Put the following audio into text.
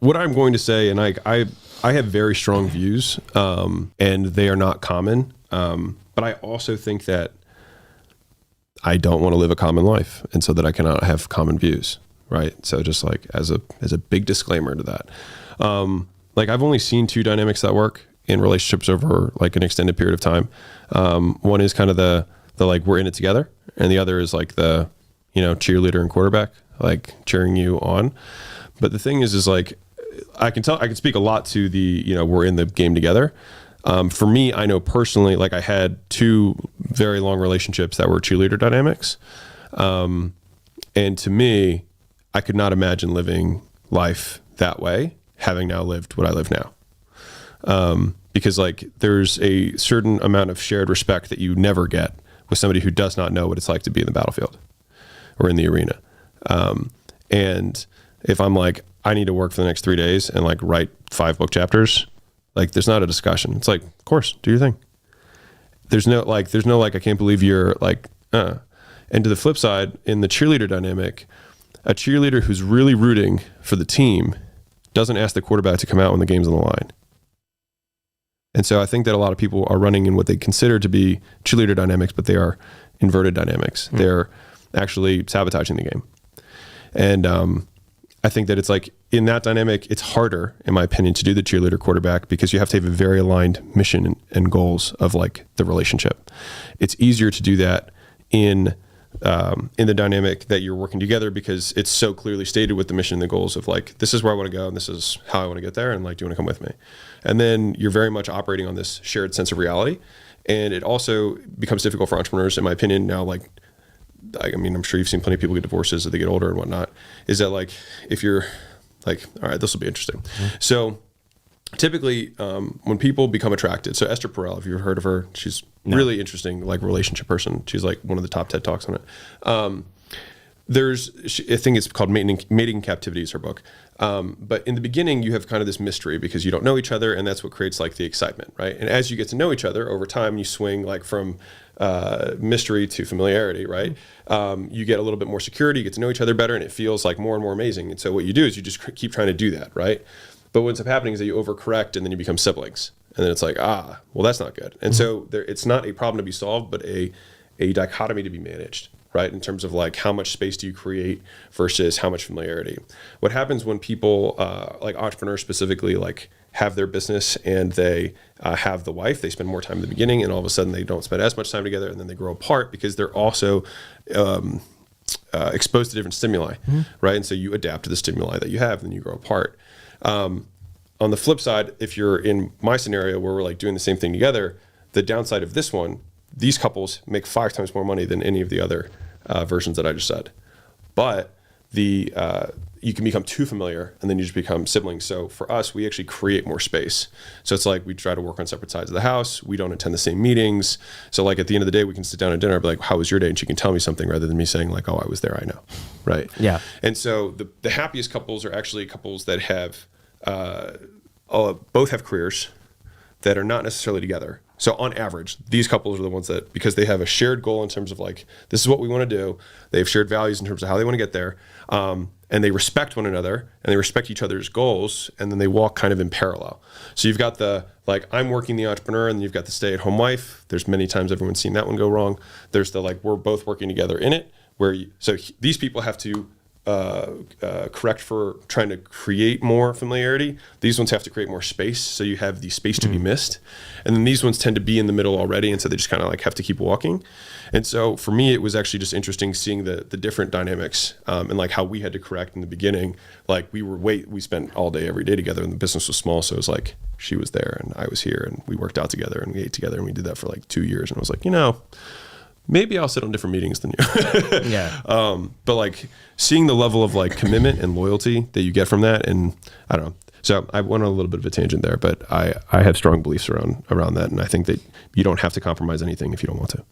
what I'm going to say, and I have very strong views, and they are not common. But I also think that I don't want to live a common life, and so that I cannot have common views, right? So just like as a big disclaimer to that, like I've only seen two dynamics that work in relationships over like an extended period of time. One is kind of the like we're in it together, and the other is like the cheerleader and quarterback, like cheering you on. But the thing is like I can speak a lot to the we're in the game together. For me, I know personally, like I had two very long relationships that were cheerleader dynamics. And to me, I could not imagine living life that way, having now lived what I live now. Because like there's a certain amount of shared respect that you never get with somebody who does not know what it's like to be in the battlefield or in the arena. And if I'm like, I need to work for the next 3 days and like write 5 book chapters, like there's not a discussion. It's like, of course, do your thing. There's no like, I can't believe you're like, And to the flip side, in the cheerleader dynamic, a cheerleader who's really rooting for the team doesn't ask the quarterback to come out when the game's on the line. And so I think that a lot of people are running in what they consider to be cheerleader dynamics, but they are inverted dynamics. They're actually sabotaging the game. And I think that it's like in that dynamic, it's harder, in my opinion, to do the cheerleader quarterback because you have to have a very aligned mission and goals of like the relationship. It's easier to do that in the dynamic that you're working together because it's so clearly stated with the mission and the goals of like, this is where I want to go and this is how I want to get there. And like, do you want to come with me? And then you're very much operating on this shared sense of reality. And it also becomes difficult for entrepreneurs, in my opinion, now, like, I mean, I'm sure you've seen plenty of people get divorces as they get older and whatnot, is that like, if you're like, all right, this will be interesting. Mm-hmm. So typically when people become attracted, so Esther Perel, if you've heard of her, she's really interesting, like relationship person. She's like one of the top TED Talks on it. I think it's called Mating Captivity is her book. But in the beginning, you have kind of this mystery because you don't know each other, and that's what creates like the excitement, right? And as you get to know each other over time, you swing like from mystery to familiarity, right? You get a little bit more security, you get to know each other better, and it feels like more and more amazing. And so what you do is you just keep trying to do that, right? But what ends up happening is that you overcorrect, and then you become siblings. And then it's like, well, that's not good. And so it's not a problem to be solved, but a dichotomy to be managed, right? In terms of like how much space do you create versus how much familiarity. What happens when people, like entrepreneurs specifically, like have their business and they have the wife, they spend more time in the beginning, and all of a sudden they don't spend as much time together, and then they grow apart because they're also exposed to different stimuli, right? And so you adapt to the stimuli that you have, and then you grow apart. On the flip side, if you're in my scenario where we're like doing the same thing together, the downside of this one, these couples make 5 times more money than any of the other versions that I just said. But you can become too familiar, and then you just become siblings. So for us, we actually create more space. So it's like we try to work on separate sides of the house. We don't attend the same meetings. So like at the end of the day, we can sit down at dinner and be like, how was your day? And she can tell me something rather than me saying like, oh, I was there, I know, right? Yeah. And so the happiest couples are actually couples that have both have careers that are not necessarily together. So on average, these couples are the ones that, because they have a shared goal in terms of like, this is what we want to do. They have shared values in terms of how they want to get there. And they respect one another, and they respect each other's goals, and then they walk kind of in parallel. So you've got the, like, I'm working the entrepreneur, and then you've got the stay-at-home wife. There's many times everyone's seen that one go wrong. There's the, like, we're both working together in it, where these people have to correct for trying to create more familiarity. These ones have to create more space, so you have the space to be missed. And then these ones tend to be in the middle already, and so they just kind of like have to keep walking. And so for me, it was actually just interesting seeing the different dynamics and like how we had to correct in the beginning. Like we spent all day every day together, and the business was small, so it was like she was there and I was here, and we worked out together and we ate together, and we did that for like 2 years. And I was like, maybe I'll sit on different meetings than you. Yeah. But like seeing the level of like commitment and loyalty that you get from that, and I don't know. So I went on a little bit of a tangent there, but I have strong beliefs around that, and I think that you don't have to compromise anything if you don't want to.